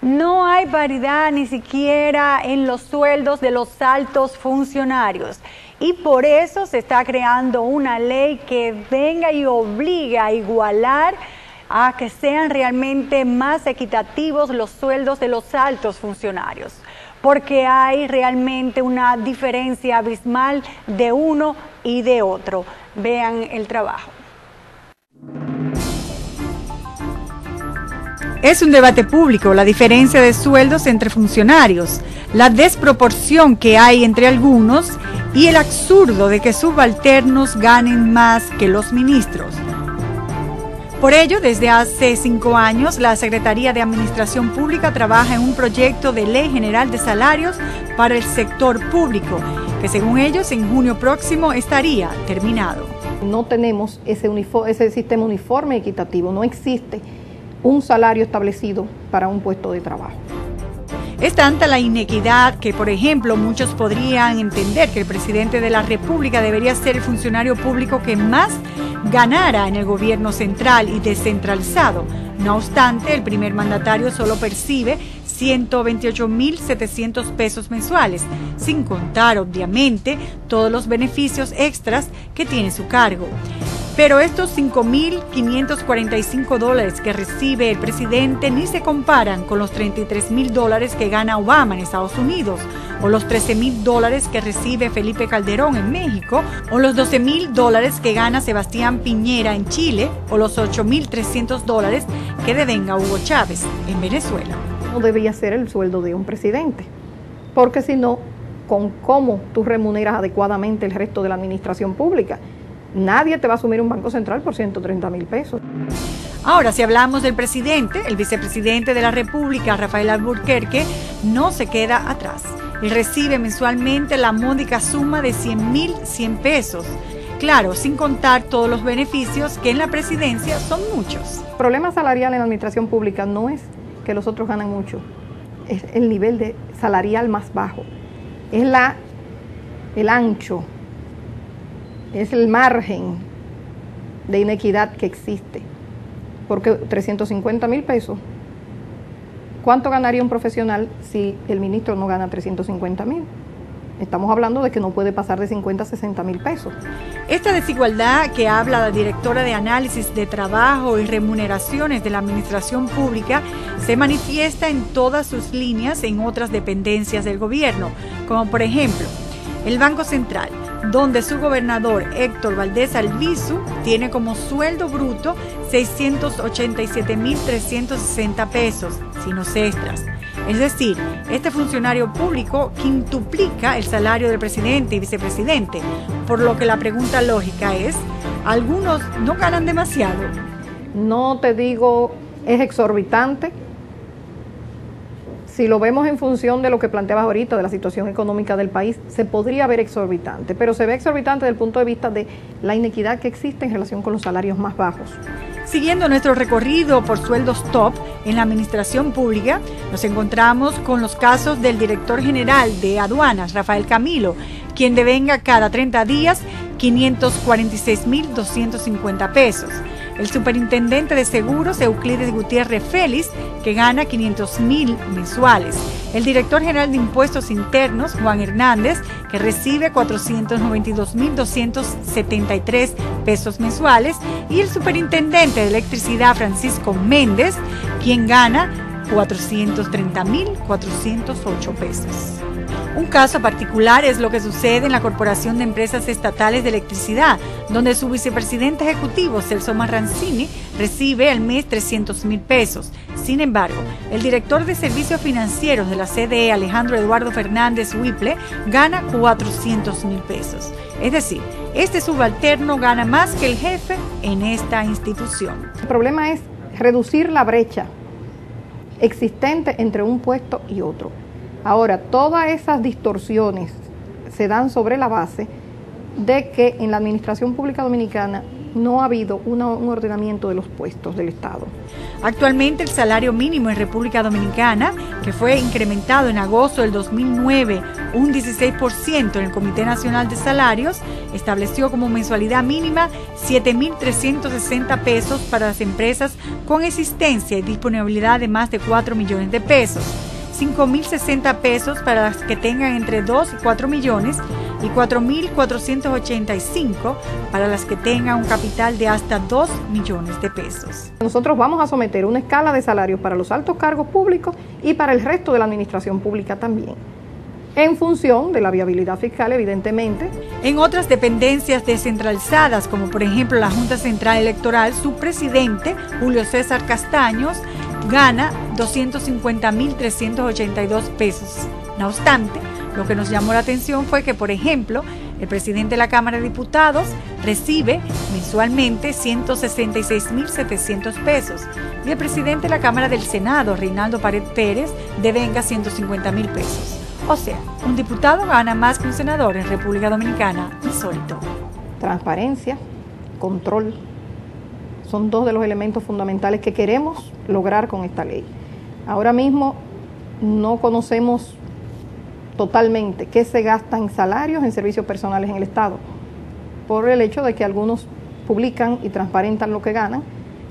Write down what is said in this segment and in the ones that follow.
No hay paridad ni siquiera en los sueldos de los altos funcionarios y por eso se está creando una ley que venga y obliga a igualar a que sean realmente más equitativos los sueldos de los altos funcionarios, porque hay realmente una diferencia abismal de uno y de otro. Vean el trabajo. Es un debate público la diferencia de sueldos entre funcionarios, la desproporción que hay entre algunos y el absurdo de que subalternos ganen más que los ministros. Por ello, desde hace 5 años, la Secretaría de Administración Pública trabaja en un proyecto de Ley General de Salarios para el sector público, que según ellos en junio próximo estaría terminado. No tenemos ese sistema uniforme y equitativo, no existe un salario establecido para un puesto de trabajo. Es tanta la inequidad que, por ejemplo, muchos podrían entender que el presidente de la República debería ser el funcionario público que más ganara en el gobierno central y descentralizado. No obstante, el primer mandatario solo percibe 128.700 pesos mensuales, sin contar, obviamente, todos los beneficios extras que tiene su cargo. Pero estos $5.545 que recibe el presidente ni se comparan con los $33.000 que gana Obama en Estados Unidos, o los $13.000 que recibe Felipe Calderón en México, o los $12.000 que gana Sebastián Piñera en Chile, o los $8.300 que devenga Hugo Chávez en Venezuela. No debería ser el sueldo de un presidente, porque si no, con cómo tú remuneras adecuadamente el resto de la administración pública, nadie te va a asumir un banco central por 130.000 pesos. Ahora, si hablamos del presidente, el vicepresidente de la República, Rafael Alburquerque, no se queda atrás. Él recibe mensualmente la módica suma de 100.100 pesos. Claro, sin contar todos los beneficios que en la presidencia son muchos. El problema salarial en la administración pública no es que los otros ganan mucho, es el nivel salarial más bajo, es el ancho, es el margen de inequidad que existe, porque 350.000 pesos, ¿cuánto ganaría un profesional si el ministro no gana 350.000? Estamos hablando de que no puede pasar de 50 a 60.000 pesos. Esta desigualdad que habla la directora de Análisis de Trabajo y Remuneraciones de la Administración Pública se manifiesta en todas sus líneas en otras dependencias del gobierno, como por ejemplo el Banco Central, donde su gobernador Héctor Valdés Albizu tiene como sueldo bruto 687.360 pesos, sin los extras. Es decir, este funcionario público quintuplica el salario del presidente y vicepresidente, por lo que la pregunta lógica es, ¿algunos no ganan demasiado? No te digo, es exorbitante. Si lo vemos en función de lo que planteabas ahorita, de la situación económica del país, se podría ver exorbitante, pero se ve exorbitante desde el punto de vista de la inequidad que existe en relación con los salarios más bajos. Siguiendo nuestro recorrido por sueldos top en la administración pública, nos encontramos con los casos del director general de aduanas, Rafael Camilo, quien devenga cada 30 días 546.250 pesos. El superintendente de seguros, Euclides Gutiérrez Félix, que gana 500.000 mensuales. El director general de impuestos internos, Juan Hernández, que recibe 492.273 pesos mensuales. Y el superintendente de electricidad, Francisco Méndez, quien gana 430.408 pesos. Un caso particular es lo que sucede en la Corporación de Empresas Estatales de Electricidad, donde su vicepresidente ejecutivo, Celso Marrancini, recibe al mes 300.000 pesos. Sin embargo, el director de Servicios Financieros de la CDE, Alejandro Eduardo Fernández Whipple, gana 400.000 pesos. Es decir, este subalterno gana más que el jefe en esta institución. El problema es reducir la brecha existente entre un puesto y otro. Ahora, todas esas distorsiones se dan sobre la base de que en la administración pública dominicana no ha habido un ordenamiento de los puestos del Estado. Actualmente el salario mínimo en República Dominicana, que fue incrementado en agosto del 2009 un 16% en el Comité Nacional de Salarios, estableció como mensualidad mínima 7.360 pesos para las empresas con existencia y disponibilidad de más de 4 millones de pesos, 5.060 pesos para las que tengan entre 2 y 4 millones y 4.485 para las que tengan un capital de hasta 2 millones de pesos. Nosotros vamos a someter una escala de salarios para los altos cargos públicos y para el resto de la administración pública también, en función de la viabilidad fiscal, evidentemente. En otras dependencias descentralizadas, como por ejemplo la Junta Central Electoral, su presidente, Julio César Castaños, gana 250.382 pesos. No obstante, lo que nos llamó la atención fue que, por ejemplo, el presidente de la Cámara de Diputados recibe mensualmente 166.700 pesos y el presidente de la Cámara del Senado, Reinaldo Paredes Pérez, devenga 150.000 pesos. O sea, un diputado gana más que un senador en República Dominicana, insólito. Transparencia, control, son dos de los elementos fundamentales que queremos lograr con esta ley. Ahora mismo no conocemos totalmente qué se gasta en salarios, en servicios personales en el Estado, por el hecho de que algunos publican y transparentan lo que ganan,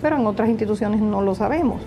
pero en otras instituciones no lo sabemos.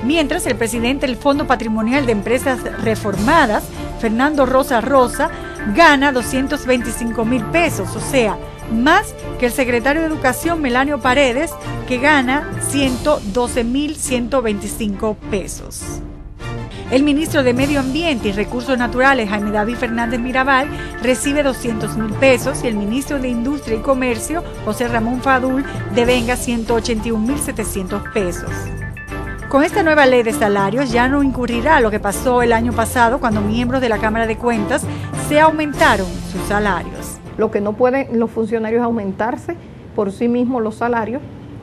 Mientras, el presidente del Fondo Patrimonial de Empresas Reformadas, Fernando Rosa Rosa, gana 225.000 pesos, o sea, más que el secretario de Educación, Melanio Paredes, que gana 112.125 pesos. El ministro de Medio Ambiente y Recursos Naturales, Jaime David Fernández Mirabal, recibe 200.000 pesos y el ministro de Industria y Comercio, José Ramón Fadul, devenga 181.700 pesos. Con esta nueva ley de salarios ya no incurrirá lo que pasó el año pasado cuando miembros de la Cámara de Cuentas se aumentaron sus salarios. Lo que no pueden los funcionarios aumentarse por sí mismos los salarios,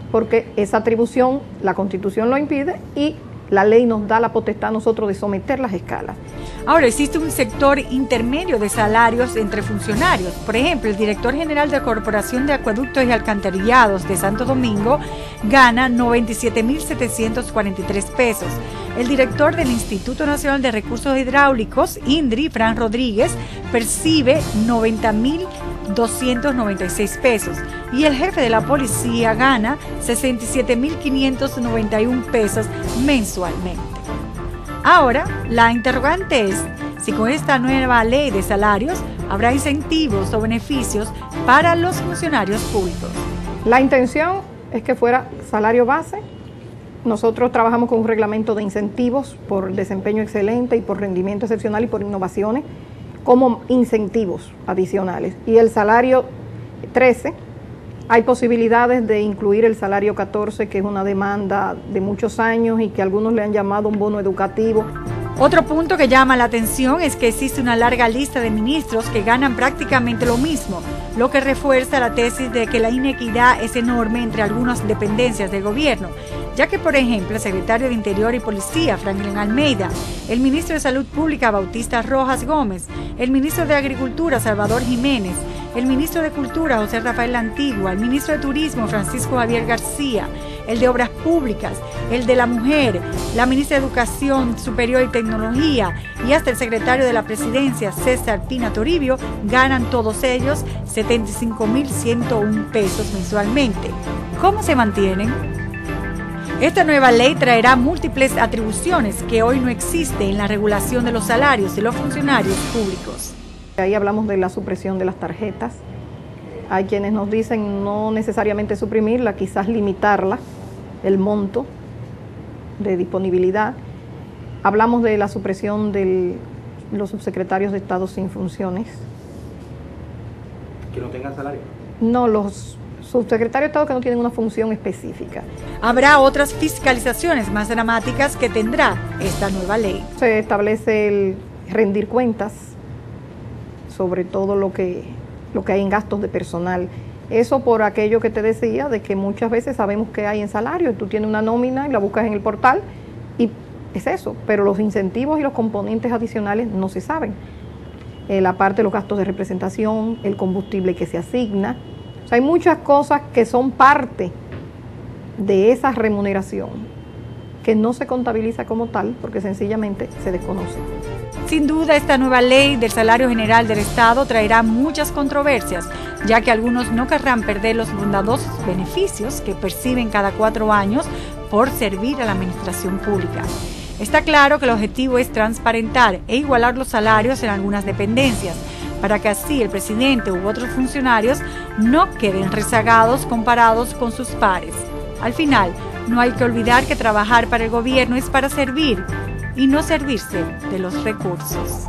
porque esa atribución, la Constitución lo impide y la ley nos da la potestad a nosotros de someter las escalas. Ahora, existe un sector intermedio de salarios entre funcionarios. Por ejemplo, el director general de la Corporación de Acueductos y Alcantarillados de Santo Domingo gana 97.743 pesos. El director del Instituto Nacional de Recursos Hidráulicos, INDRI, Fran Rodríguez, percibe 90.296 pesos. Y el jefe de la policía gana 67.591 pesos mensualmente. Ahora, la interrogante es si con esta nueva ley de salarios habrá incentivos o beneficios para los funcionarios públicos. La intención es que fuera salario base. Nosotros trabajamos con un reglamento de incentivos por desempeño excelente y por rendimiento excepcional y por innovaciones como incentivos adicionales. Y el salario 13, hay posibilidades de incluir el salario 14, que es una demanda de muchos años y que algunos le han llamado un bono educativo. Otro punto que llama la atención es que existe una larga lista de ministros que ganan prácticamente lo mismo, lo que refuerza la tesis de que la inequidad es enorme entre algunas dependencias del gobierno, ya que, por ejemplo, el secretario de Interior y Policía, Franklin Almeida, el ministro de Salud Pública, Bautista Rojas Gómez, el ministro de Agricultura, Salvador Jiménez, el ministro de Cultura, José Rafael La Antigua, el ministro de Turismo, Francisco Javier García, el de Obras Públicas, el de la Mujer, la ministra de Educación Superior y Tecnología y hasta el secretario de la Presidencia, César Pina Toribio, ganan todos ellos 75.101 pesos mensualmente. ¿Cómo se mantienen? Esta nueva ley traerá múltiples atribuciones que hoy no existen en la regulación de los salarios de los funcionarios públicos. Ahí hablamos de la supresión de las tarjetas. Hay quienes nos dicen no necesariamente suprimirla, quizás limitarla, el monto de disponibilidad. Hablamos de la supresión de los subsecretarios de Estado sin funciones. ¿Que no tengan salario? No, los subsecretarios de Estado que no tienen una función específica. Habrá otras fiscalizaciones más dramáticas que tendrá esta nueva ley. Se establece el rendir cuentas sobre todo lo que hay en gastos de personal. Eso por aquello que te decía, de que muchas veces sabemos que hay en salario, tú tienes una nómina y la buscas en el portal y es eso, pero los incentivos y los componentes adicionales no se saben. La parte de los gastos de representación, el combustible que se asigna, O sea, hay muchas cosas que son parte de esa remuneración que no se contabiliza como tal porque sencillamente se desconoce. Sin duda, esta nueva ley del salario general del Estado traerá muchas controversias, ya que algunos no querrán perder los bondadosos beneficios que perciben cada 4 años por servir a la administración pública. Está claro que el objetivo es transparentar e igualar los salarios en algunas dependencias, para que así el presidente u otros funcionarios no queden rezagados comparados con sus pares. Al final, no hay que olvidar que trabajar para el gobierno es para servir y no servirse de los recursos.